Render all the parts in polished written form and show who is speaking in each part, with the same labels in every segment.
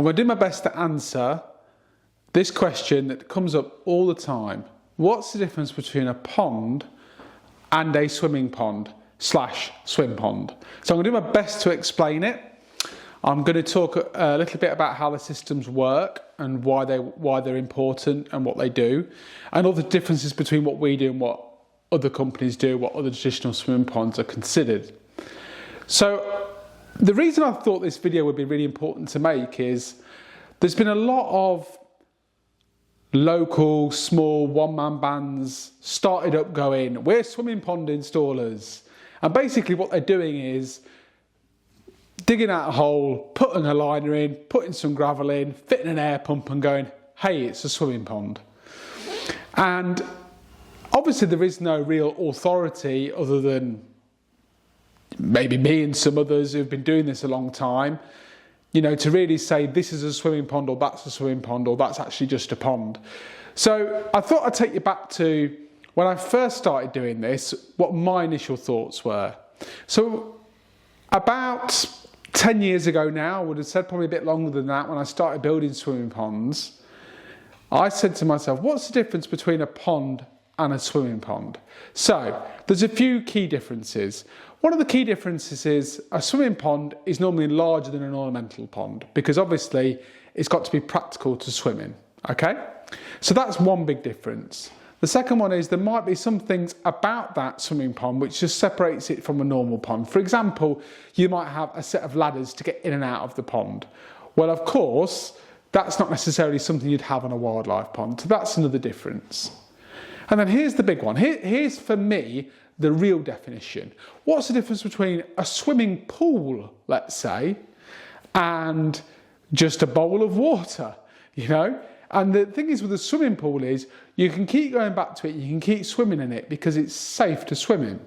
Speaker 1: I'm going to do my best to answer this question that comes up all the time. What's the difference between a pond and a swimming pond / swim pond? So I'm going to do my best to explain it. I'm going to talk a little bit about how the systems work and why they're important and what they do, and all the differences between what we do and what other companies do, what other traditional swimming ponds are considered. So the reason I thought this video would be really important to make is there's been a lot of local, small, one-man bands started up going, we're swimming pond installers. And basically what they're doing is digging out a hole, putting a liner in, putting some gravel in, fitting an air pump and going, hey, it's a swimming pond. And obviously there is no real authority other than maybe me and some others who've been doing this a long time, you know, to really say this is a swimming pond or that's a swimming pond or that's actually just a pond. So I thought I'd take you back to when I first started doing this, what my initial thoughts were. So about 10 years ago now, I would have said probably a bit longer than that, when I started building swimming ponds, I said to myself, what's the difference between a pond and a swimming pond? So there's a few key differences. One of the key differences is a swimming pond is normally larger than an ornamental pond because obviously it's got to be practical to swim in, okay? So that's one big difference. The second one is there might be some things about that swimming pond which just separates it from a normal pond. For example, you might have a set of ladders to get in and out of the pond. Well, of course, that's not necessarily something you'd have on a wildlife pond, so that's another difference. And then here's the big one. Here's for me the real definition. What's the difference between a swimming pool, let's say, and just a bowl of water, you know? And the thing is with a swimming pool is you can keep going back to it, you can keep swimming in it because it's safe to swim in.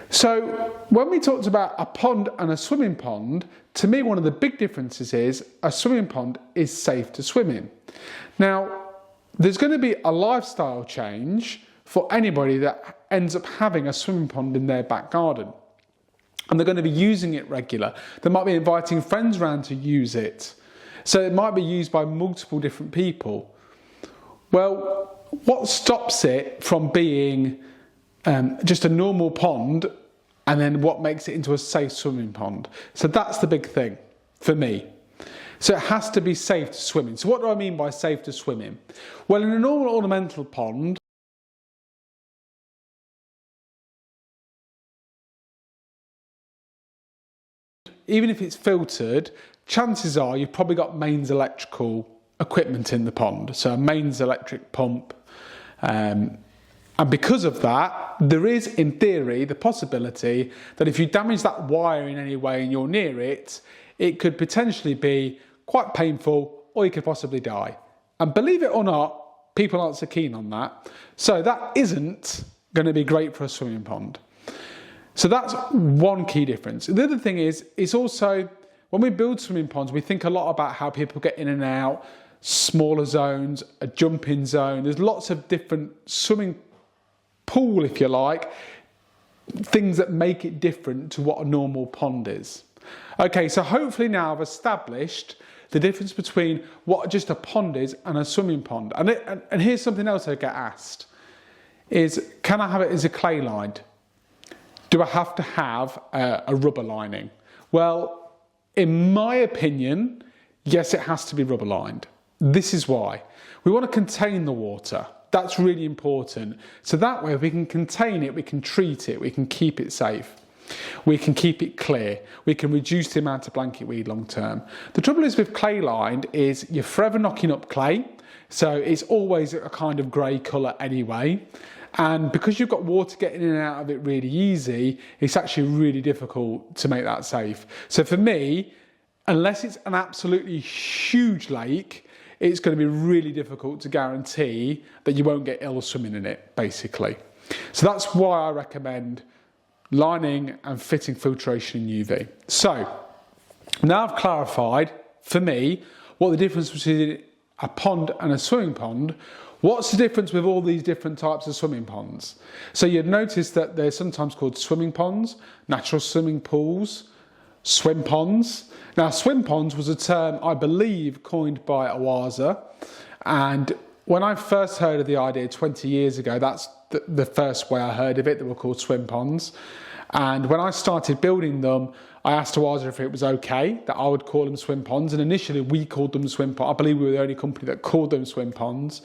Speaker 1: So when we talked about a pond and a swimming pond, to me one of the big differences is a swimming pond is safe to swim in. Now, there's going to be a lifestyle change for anybody that ends up having a swimming pond in their back garden. And they're going to be using it regular. They might be inviting friends around to use it. So it might be used by multiple different people. Well, what stops it from being just a normal pond and then what makes it into a safe swimming pond? So that's the big thing for me. So it has to be safe to swim in. So what do I mean by safe to swim in? Well, in a normal ornamental pond, even if it's filtered, chances are you've probably got mains electrical equipment in the pond, so a mains electric pump. And because of that, there is, in theory, the possibility that if you damage that wire in any way and you're near it, it could potentially be quite painful or you could possibly die. And believe it or not, people aren't so keen on that. So that isn't going to be great for a swimming pond. So that's one key difference. The other thing is, it's also, when we build swimming ponds, we think a lot about how people get in and out, smaller zones, a jumping zone. There's lots of different swimming pool, if you like, things that make it different to what a normal pond is. Okay, so hopefully now I've established the difference between what just a pond is and a swimming pond. And here's something else I get asked, is can I have it as a clay lined? Do I have to have a rubber lining? Well, in my opinion, yes, it has to be rubber lined. This is why. We want to contain the water. That's really important. So that way we can contain it, we can treat it, we can keep it safe. We can keep it clear. We can reduce the amount of blanket weed long term. The trouble is with clay lined is you're forever knocking up clay. So it's always a kind of grey colour anyway. And because you've got water getting in and out of it really easy, it's actually really difficult to make that safe. So for me, unless it's an absolutely huge lake, it's going to be really difficult to guarantee that you won't get ill swimming in it, basically. So that's why I recommend lining and fitting filtration in UV. So now I've clarified, for me, what the difference between a pond and a swimming pond. What's the difference with all these different types of swimming ponds? So you'd notice that they're sometimes called swimming ponds, natural swimming pools, swim ponds. Now, swim ponds was a term, I believe, coined by Awaza. And when I first heard of the idea 20 years ago, that's the first way I heard of it. They were called swim ponds. And when I started building them, I asked Awaza if it was okay that I would call them swim ponds. And initially we called them swim ponds. I believe we were the only company that called them swim ponds.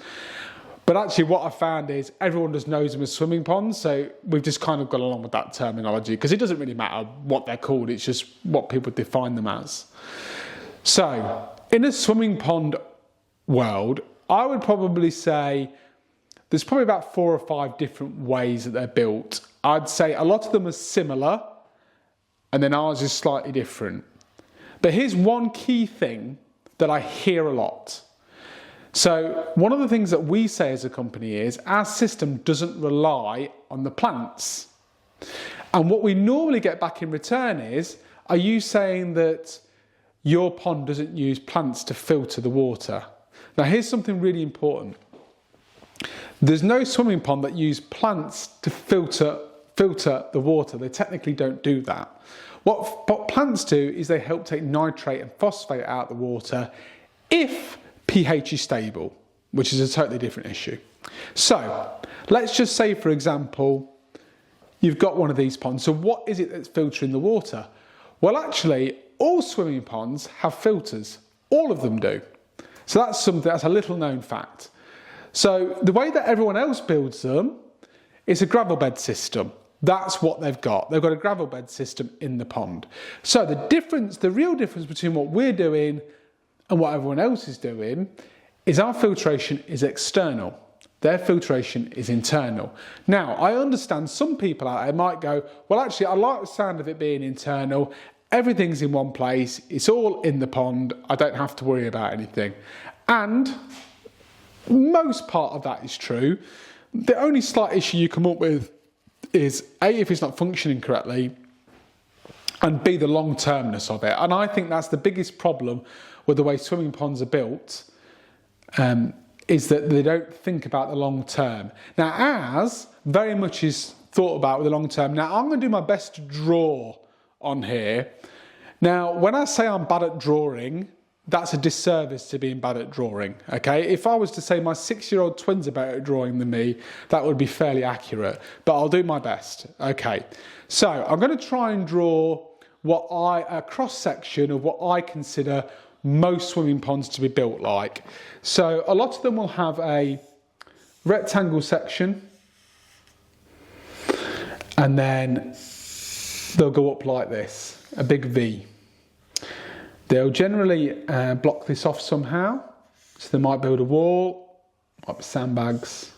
Speaker 1: But actually what I found is everyone just knows them as swimming ponds. So we've just kind of gone along with that terminology because it doesn't really matter what they're called. It's just what people define them as. So in a swimming pond world, I would probably say there's probably about 4 or 5 different ways that they're built. I'd say a lot of them are similar, and then ours is slightly different. But here's one key thing that I hear a lot. So one of the things that we say as a company is our system doesn't rely on the plants. And what we normally get back in return is, are you saying that your pond doesn't use plants to filter the water? Now here's something really important. There's no swimming pond that use plants to filter the water. They technically don't do that. What plants do is they help take nitrate and phosphate out of the water if pH is stable, which is a totally different issue. So let's just say, for example, you've got one of these ponds. So what is it that's filtering the water? Well, actually, all swimming ponds have filters. All of them do. So that's a little known fact. So the way that everyone else builds them is a gravel bed system. That's what they've got. They've got a gravel bed system in the pond. So the real difference between what we're doing and what everyone else is doing is our filtration is external. Their filtration is internal. Now, I understand some people out there might go, well, actually, I like the sound of it being internal. Everything's in one place. It's all in the pond. I don't have to worry about anything. And most part of that is true. The only slight issue you come up with is A, if it's not functioning correctly, and B, the long-termness of it. And I think that's the biggest problem with the way swimming ponds are built, is that they don't think about the long term. Now, ours very much is thought about with the long term. Now, I'm going to do my best to draw on here. Now, when I say I'm bad at drawing, that's a disservice to being bad at drawing, okay? If I was to say my 6-year-old twin's are better at drawing than me, that would be fairly accurate, but I'll do my best, okay? So I'm going to try and draw a cross-section of what I consider most swimming ponds to be built like. So a lot of them will have a rectangle section, and then they'll go up like this, a big V. They'll generally block this off somehow. So they might build a wall, might be sandbags.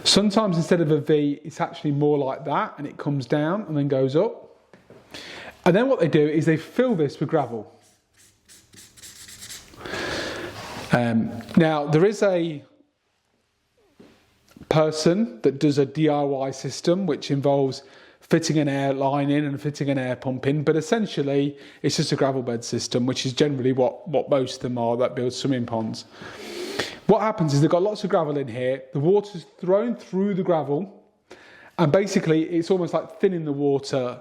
Speaker 1: Sometimes instead of a V, it's actually more like that, and it comes down and then goes up. And then what they do is they fill this with gravel. Now, there is a person that does a DIY system, which involves fitting an air line in and fitting an air pump in, but essentially it's just a gravel bed system, which is generally what most of them are that build swimming ponds. What happens is they've got lots of gravel in here, the water's thrown through the gravel, and basically it's almost like thinning the water,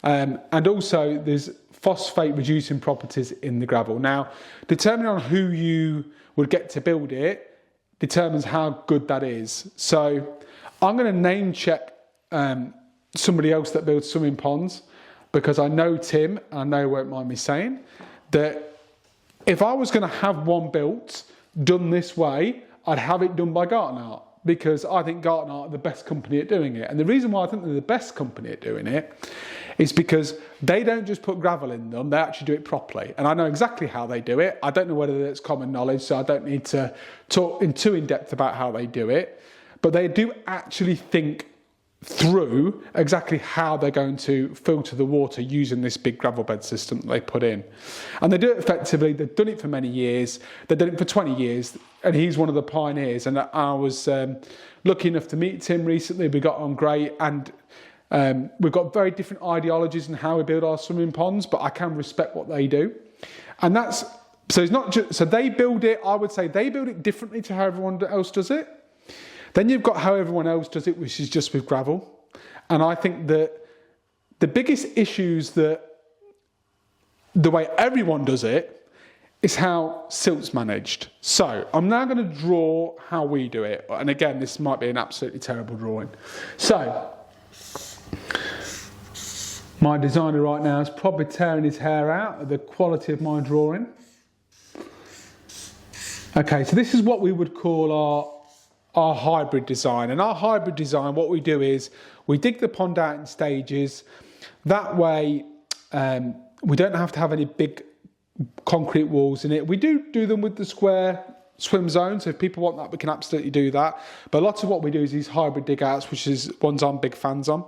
Speaker 1: and also there's phosphate reducing properties in the gravel. Now, depending on who you would get to build it determines how good that is. So I'm going to name check somebody else that builds swimming ponds, because I know Tim, and I know he won't mind me saying, that if I was going to have one built, done this way, I'd have it done by Garden Art, because I think Garden Art are the best company at doing it. And the reason why I think they're the best company at doing it is because they don't just put gravel in them, they actually do it properly. And I know exactly how they do it. I don't know whether it's common knowledge, so I don't need to talk too in depth about how they do it. But they do actually think through exactly how they're going to filter the water using this big gravel bed system that they put in. And they do it effectively. They've done it for many years. They've done it for 20 years, and he's one of the pioneers. And I was lucky enough to meet Tim recently. We got on great, and we've got very different ideologies in how we build our swimming ponds, but I can respect what they do. And that's, so it's not just, so they build it, I would say they build it differently to how everyone else does it. Then you've got how everyone else does it, which is just with gravel. And I think that the biggest issues that the way everyone does it is how silt's managed. So I'm now going to draw how we do it. And again, this might be an absolutely terrible drawing. So my designer right now is probably tearing his hair out at the quality of my drawing. Okay, so this is what we would call our hybrid design. And our hybrid design, what we do is we dig the pond out in stages. That way, we don't have to have any big concrete walls in it. We do them with the square swim zone, so if people want that, we can absolutely do that. But lots of what we do is these hybrid dig outs, which is ones I'm big fans on.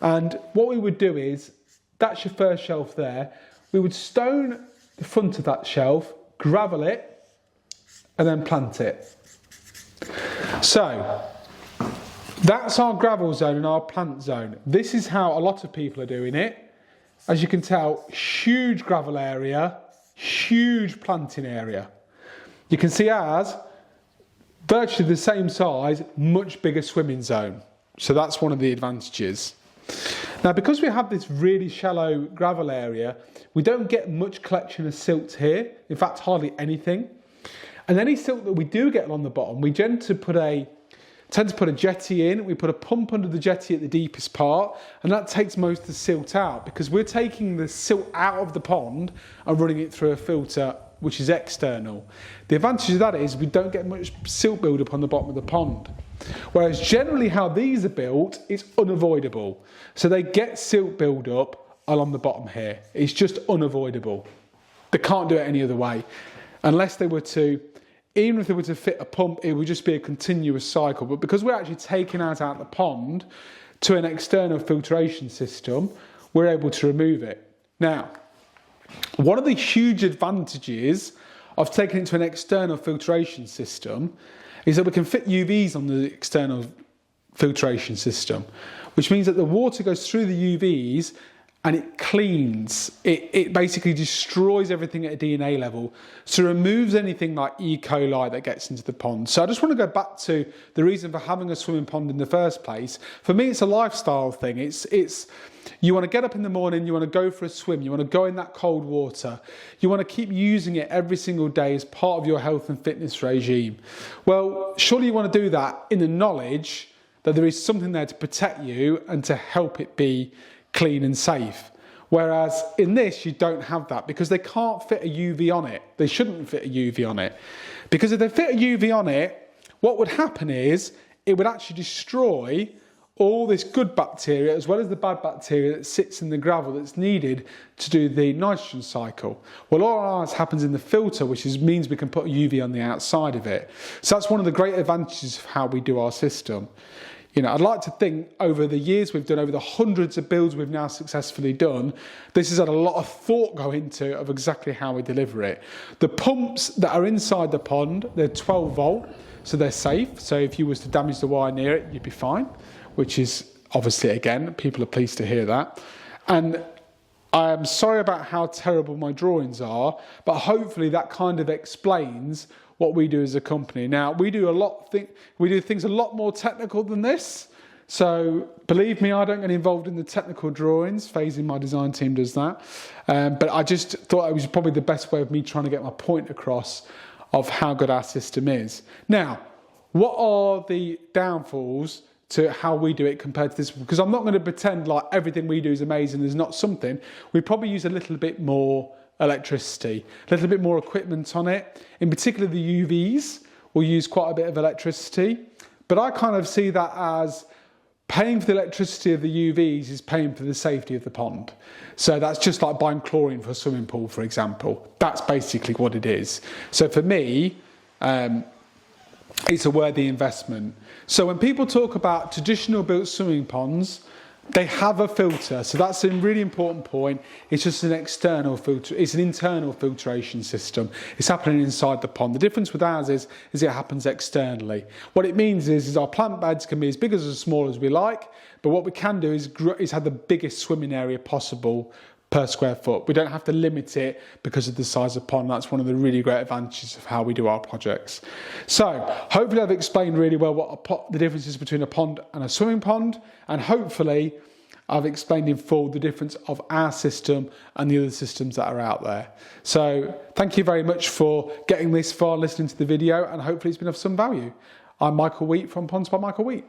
Speaker 1: And what we would do is, that's your first shelf there. We would stone the front of that shelf, gravel it, and then plant it. So that's our gravel zone and our plant zone. This is how a lot of people are doing it. As you can tell, huge gravel area, huge planting area. You can see ours, virtually the same size, much bigger swimming zone. So that's one of the advantages. Now, because we have this really shallow gravel area, we don't get much collection of silt here. In fact, hardly anything. And any silt that we do get along the bottom, we tend to put a jetty in. We put a pump under the jetty at the deepest part, and that takes most of the silt out, because we're taking the silt out of the pond and running it through a filter which is external. The advantage of that is we don't get much silt build-up on the bottom of the pond. Whereas generally how these are built is unavoidable. So they get silt build-up along the bottom here. It's just unavoidable. They can't do it any other way. Unless they were to, even if they were to fit a pump, it would just be a continuous cycle. But because we're actually taking ours out of the pond to an external filtration system, we're able to remove it. Now, one of the huge advantages of taking it to an external filtration system is that we can fit UVs on the external filtration system, which means that the water goes through the UVs and it cleans. It basically destroys everything at a DNA level, so removes anything like E. coli that gets into the pond. So I just want to go back to the reason for having a swimming pond in the first place. For me, it's a lifestyle thing. It's you want to get up in the morning, you want to go for a swim, you want to go in that cold water, you want to keep using it every single day as part of your health and fitness regime. Well, surely you want to do that in the knowledge that there is something there to protect you and to help it be clean and safe. Whereas in this, you don't have that, because they can't fit a UV on it. They shouldn't fit a UV on it. Because if they fit a UV on it, what would happen is it would actually destroy all this good bacteria as well as the bad bacteria that sits in the gravel that's needed to do the nitrogen cycle. Well, all ours happens in the filter, which means we can put a UV on the outside of it. So that's one of the great advantages of how we do our system. You know, I'd like to think over the years we've done, over the hundreds of builds we've now successfully done, this has had a lot of thought go into of exactly how we deliver it. The pumps that are inside the pond, they're 12 volt, so they're safe. So if you was to damage the wire near it, you'd be fine, which is obviously, again, people are pleased to hear that. And I am sorry about how terrible my drawings are, but hopefully that kind of explains what we do as a company. Now, we do things a lot more technical than this. So believe me, I don't get involved in the technical drawings. Phasing, my design team, does that. But I just thought it was probably the best way of me trying to get my point across of how good our system is. Now, what are the downfalls to how we do it compared to this? Because I'm not going to pretend like everything we do is amazing. There's not something. We probably use a little bit more electricity, a little bit more equipment on it. In particular, the UVs will use quite a bit of electricity. But I kind of see that as paying for the electricity of the UVs is paying for the safety of the pond. So that's just like buying chlorine for a swimming pool, for example. That's basically what it is. So for me, it's a worthy investment. So when people talk about traditional built swimming ponds, they have a filter. So that's a really important point. It's just an external filter. It's an internal filtration system. It's happening inside the pond. The difference with ours is it happens externally. What it means is our plant beds can be as big or as small as we like, but what we can do is have the biggest swimming area possible per square foot. We don't have to limit it because of the size of the pond. That's one of the really great advantages of how we do our projects. So hopefully I've explained really well what the difference is between a pond and a swimming pond, and hopefully I've explained in full the difference of our system and the other systems that are out there. So thank you very much for getting this far, listening to the video, and hopefully it's been of some value. I'm Michael Wheat from Ponds by Michael Wheat.